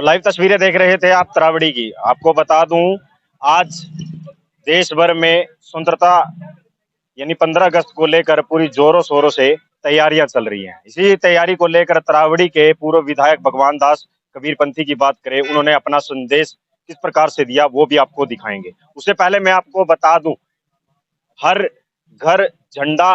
Live तस्वीरें देख रहे थे आप तरावड़ी की। आपको बता दूं, आज देश भर में स्वतंत्रता यानी 15 अगस्त को लेकर पूरी जोरों शोरों से तैयारियां चल रही हैं। इसी तैयारी को लेकर तरावड़ी के पूर्व विधायक भगवान दास कबीरपंथी की बात करें, उन्होंने अपना संदेश किस प्रकार से दिया वो भी आपको दिखाएंगे। उससे पहले मैं आपको बता दूं, हर घर झंडा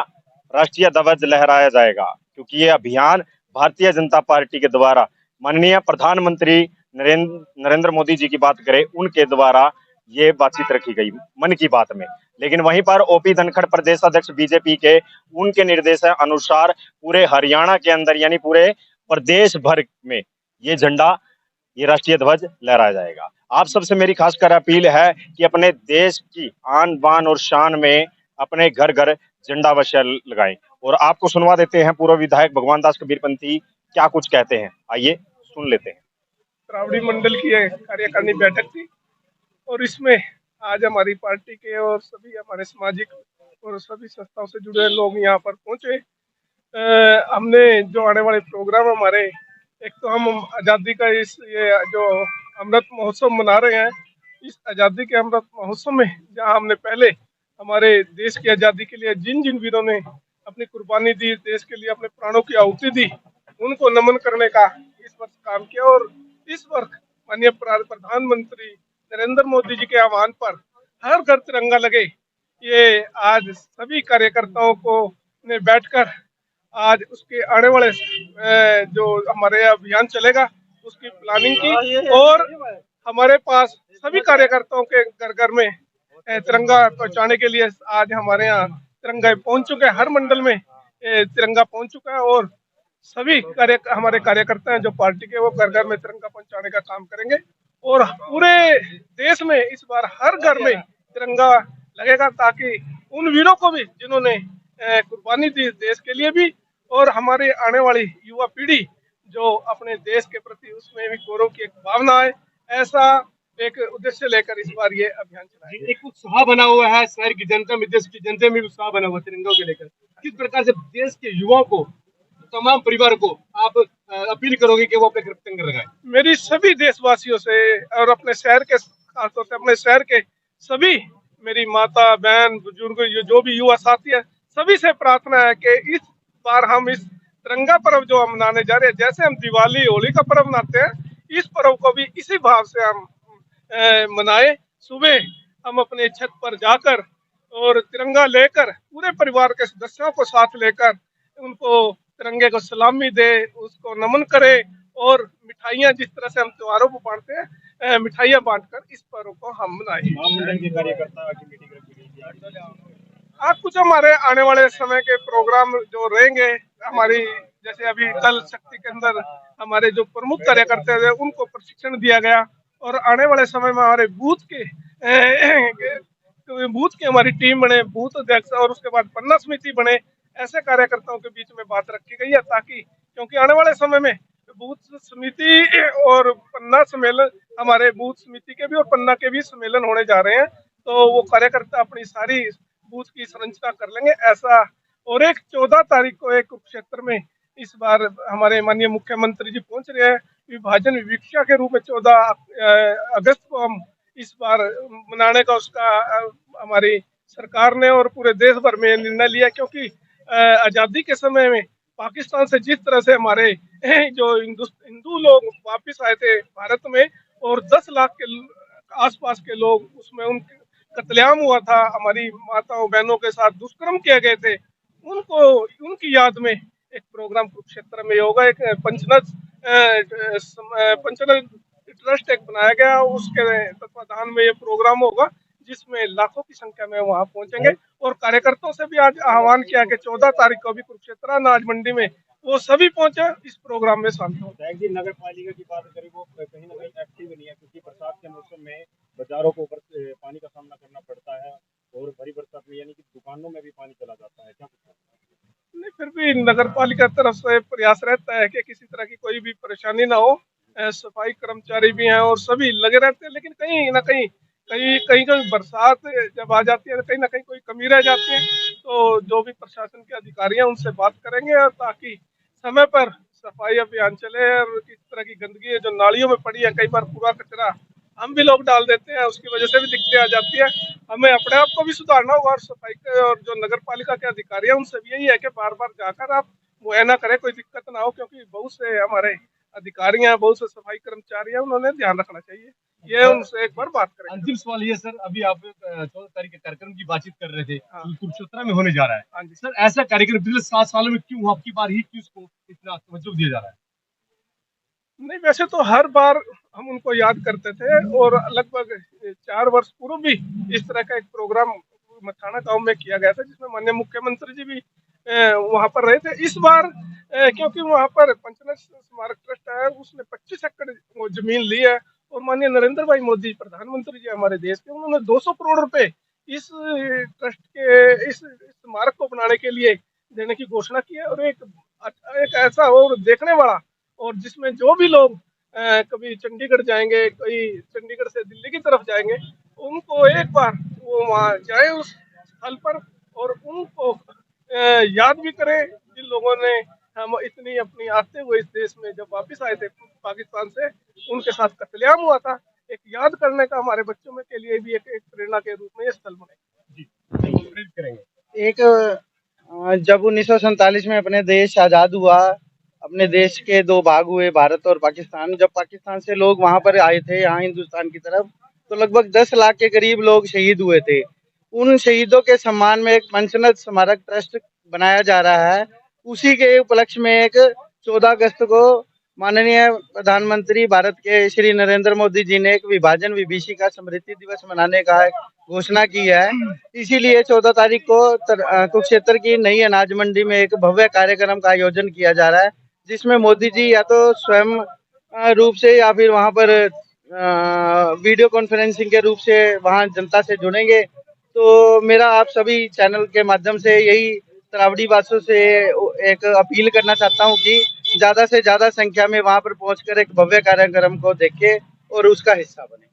राष्ट्रीय ध्वज लहराया जाएगा, क्योंकि ये अभियान भारतीय जनता पार्टी के द्वारा माननीय प्रधानमंत्री नरेंद्र मोदी जी की बात करें, उनके द्वारा ये बातचीत रखी गई मन की बात में। लेकिन वहीं पर ओपी धनखड़ प्रदेश अध्यक्ष बीजेपी के, उनके निर्देश अनुसार पूरे हरियाणा के अंदर यानी पूरे प्रदेश भर में ये झंडा, ये राष्ट्रीय ध्वज लहराया जाएगा। आप सबसे मेरी खासकर अपील है कि अपने देश की आन बान और शान में अपने घर घर झंडा अवश्य लगाएं। और आपको सुनवा देते हैं पूर्व विधायक भगवान दास कबीरपंथी क्या कुछ कहते हैं, आइए सुन लेते हैं। तरावड़ी मंडल की कार्यकारिणी बैठक थी और इसमें आज हमारी पार्टी के और सभी हमारे सामाजिक और सभी संस्थाओं से जुड़े लोग यहाँ पर पहुंचे। हमने जो आने वाले प्रोग्राम हमारे, एक तो हम आज़ादी का ये जो अमृत महोत्सव मना रहे हैं, इस आज़ादी के अमृत महोत्सव में जहाँ हमने पहले हमारे देश की आज़ादी के लिए जिन जिन वीरों ने अपनी कुर्बानी दी, देश के लिए अपने प्राणों की आहुति दी, उनको नमन करने का इस वर्ष काम किया। और इस वर्ष माननीय प्रधानमंत्री नरेंद्र मोदी जी के आह्वान पर हर घर तिरंगा लगे, ये आज सभी कार्यकर्ताओं को ने बैठकर आज उसके आने वाले जो हमारे अभियान चलेगा उसकी प्लानिंग की। और हमारे पास सभी कार्यकर्ताओं के घर घर में तिरंगा पहुंचाने के लिए आज हमारे यहाँ तिरंगा पहुंच चुके हैं। हर मंडल में तिरंगा पहुंच चुका है और सभी हमारे कार्यकर्ता हैं जो पार्टी के, वो घर घर में तिरंगा पहुंचाने का काम करेंगे। और पूरे देश में इस बार हर घर में तिरंगा लगेगा, ताकि उन वीरों को भी जिन्होंने कुर्बानी दी देश के लिए भी, और हमारे आने वाली युवा पीढ़ी जो अपने देश के प्रति उसमें भी गौरव की एक भावना है, ऐसा एक उद्देश्य लेकर इस बार ये अभियान चलाएंगे। एक उत्साह बना हुआ है शहर की जनता में, देश की जनता में उत्साह बना हुआ तिरंगा को लेकर। किस प्रकार से देश के युवाओं को, तमाम परिवार को आप अपील करोगे कि वो अपने घर तिरंगा लगाएं? मेरी सभी देशवासियों से और अपने शहर के, खासतौर से अपने शहर के सभी मेरी माता बहन बुजुर्ग जो भी युवा साथी है, सभी से प्रार्थना है कि इस बार हम इस तिरंगा पर्व जो हम मनाने जा रहे हैं, जैसे हम दिवाली होली का पर्व मनाते हैं, इस पर्व को भी इसी भाव से हम मनाए। सुबह हम अपने छत पर जाकर और तिरंगा लेकर पूरे परिवार के सदस्यों को साथ लेकर उनको तिरंगे को सलामी दे, उसको नमन करे, और मिठाइयाँ जिस तरह से हम त्योहारों को बांटते हैं, मिठाइयाँ बांटकर इस पर्व को हम मनाएं। आज कुछ हमारे आने वाले समय के प्रोग्राम जो रहेंगे, हमारी जैसे अभी कल शक्ति के अंदर हमारे जो प्रमुख कार्यकर्ता थे उनको प्रशिक्षण दिया गया, और आने वाले समय में हमारे बूथ की हमारी टीम बने, बूथ अध्यक्ष और उसके बाद पन्ना समिति बने, ऐसे कार्यकर्ताओं के बीच में बात रखी गई है, ताकि क्योंकि आने वाले समय में बूथ समिति और पन्ना सम्मेलन, हमारे बूथ समिति के भी और पन्ना के भी सम्मेलन होने जा रहे हैं, तो वो कार्यकर्ता अपनी सारी बूथ की संरचना कर लेंगे ऐसा। और एक 14 तारीख को एक कुरुक्षेत्र में इस बार हमारे माननीय मुख्यमंत्री जी पहुंच रहे हैं, विभाजन विवक्षा के रूप में 14 अगस्त को हम इस बार मनाने का उसका हमारी सरकार ने और पूरे देश भर में निर्णय लिया, क्योंकि आज़ादी के समय में पाकिस्तान से जिस तरह से हमारे जो हिंदू लोग वापस आए थे भारत में, और 10 लाख के आसपास के लोग उसमें उनके कत्लेआम हुआ था, हमारी माताओं बहनों के साथ दुष्कर्म किए गए थे, उनको उनकी याद में एक प्रोग्राम कुरुक्षेत्र में होगा। एक पंचनद ट्रस्ट एक बनाया गया, उसके तत्वाधान में ये प्रोग्राम होगा, जिसमें लाखों की संख्या में वहां पहुंचेंगे। और कार्यकर्ताओं से भी आज आह्वान किया कि 14 तारीख को भी कुरुक्षेत्र अनाज मंडी में वो सभी पहुंचे, इस प्रोग्राम में शामिल हो। नगर पालिका की बात करें, वो कहीं ना कहीं एक्टिव नहीं है, क्योंकि बरसात के मौसम में बाजारों को ऊपर से पानी का सामना करना पड़ता है, और भारी बरसात में यानी कि दुकानों में भी पानी चला जाता है, क्या कुछ? नहीं, फिर भी नगर पालिका तरफ से प्रयास रहता है कि किसी तरह की कोई भी परेशानी ना हो। सफाई कर्मचारी भी हैं और सभी लगे रहते हैं, लेकिन कहीं ना कहीं कहीं कहीं बरसात जब आ जाती है तो कहीं ना कहीं कोई कमी रह जाती है, तो जो भी प्रशासन के अधिकारी हैं उनसे बात करेंगे, और ताकि समय पर सफाई अभियान चले और इस तरह की गंदगी है जो नालियों में पड़ी है, कई बार पूरा कचरा हम भी लोग डाल देते हैं, उसकी वजह से भी दिक्कतें आ जाती है। हमें अपने आप को भी सुधारना होगा और सफाई के और जो नगर पालिका के अधिकारी हैं उनसे भी यही है कि बार बार जाकर आप मुआयना करें, कोई दिक्कत ना हो, क्योंकि बहुत से हमारे अधिकारी हैं, बहुत से सफाई कर्मचारी हैं, उन्होंने ध्यान रखना चाहिए। ये उनसे एक बार बात करें। अंतिम सवाल ये सर, अभी आप 14 तारीख के कार्यक्रम की बातचीत कर रहे थे, हाँ। जो कुरुक्षेत्र में होने जा रहा है। हाँ जी। सर, ऐसा कार्यक्रम पिछले 7 सालों में क्यों, आपकी बार ही क्यों इसको इतना तवज्जो दिया जा रहा है? नहीं, वैसे तो हर बार हम उनको याद करते थे और लगभग 4 वर्ष पूर्व भी इस तरह का एक प्रोग्राम मथाना गांव में किया गया था, जिसमें माननीय मुख्यमंत्री जी भी वहां पर रहे थे। इस बार क्योंकि वहां पर पंचनद स्मारक ट्रस्ट है, उसने 25 एकड़ वो जमीन ली है और माननीय नरेंद्र भाई मोदी प्रधानमंत्री जी हमारे देश के, उन्होंने 200 करोड़ रुपए इस ट्रस्ट के इस स्मारक को बनाने के लिए देने की घोषणा की है। और एक ऐसा और देखने वाला, और जिसमें जो भी लोग कभी चंडीगढ़ जाएंगे, कोई चंडीगढ़ से दिल्ली की तरफ जाएंगे, उनको एक बार वो वहाँ जाए उस स्थल पर और उनको याद भी करें जिन लोगों ने हम इतनी अपनी आस्थे हुए इस देश में जब वापस आए थे पाकिस्तान से, उनके साथ कत्लेआम हुआ था। एक याद करने का हमारे बच्चों में के लिए भी एक प्रेरणा के रूप में ये स्थल बने। प्रेरित करेंगे। एक जब 1947 में अपने देश आज़ाद हुआ, अपने देश के दो भाग हुए, भारत और पाकिस्तान। जब पाकिस्तान से लोग वहां पर आए थे यहाँ हिंदुस्तान की तरफ, तो लगभग 10 लाख के करीब लोग शहीद हुए थे। उन शहीदों के सम्मान में एक पंचनद स्मारक ट्रस्ट बनाया जा रहा है। उसी के उपलक्ष्य में एक 14 अगस्त को माननीय प्रधानमंत्री भारत के श्री नरेंद्र मोदी जी ने एक विभाजन विभीषिका स्मृति दिवस मनाने का घोषणा की है। इसीलिए 14 तारीख को कुरुक्षेत्र की नई अनाज मंडी में एक भव्य कार्यक्रम का आयोजन किया जा रहा है, जिसमें मोदी जी या तो स्वयं रूप से या फिर वहां पर वीडियो कॉन्फ्रेंसिंग के रूप से वहां जनता से जुड़ेंगे। तो मेरा आप सभी चैनल के माध्यम से यही तरावड़ी वासियों से एक अपील करना चाहता हूं कि ज्यादा से ज्यादा संख्या में वहां पर पहुंचकर एक भव्य कार्यक्रम को देखें और उसका हिस्सा बने।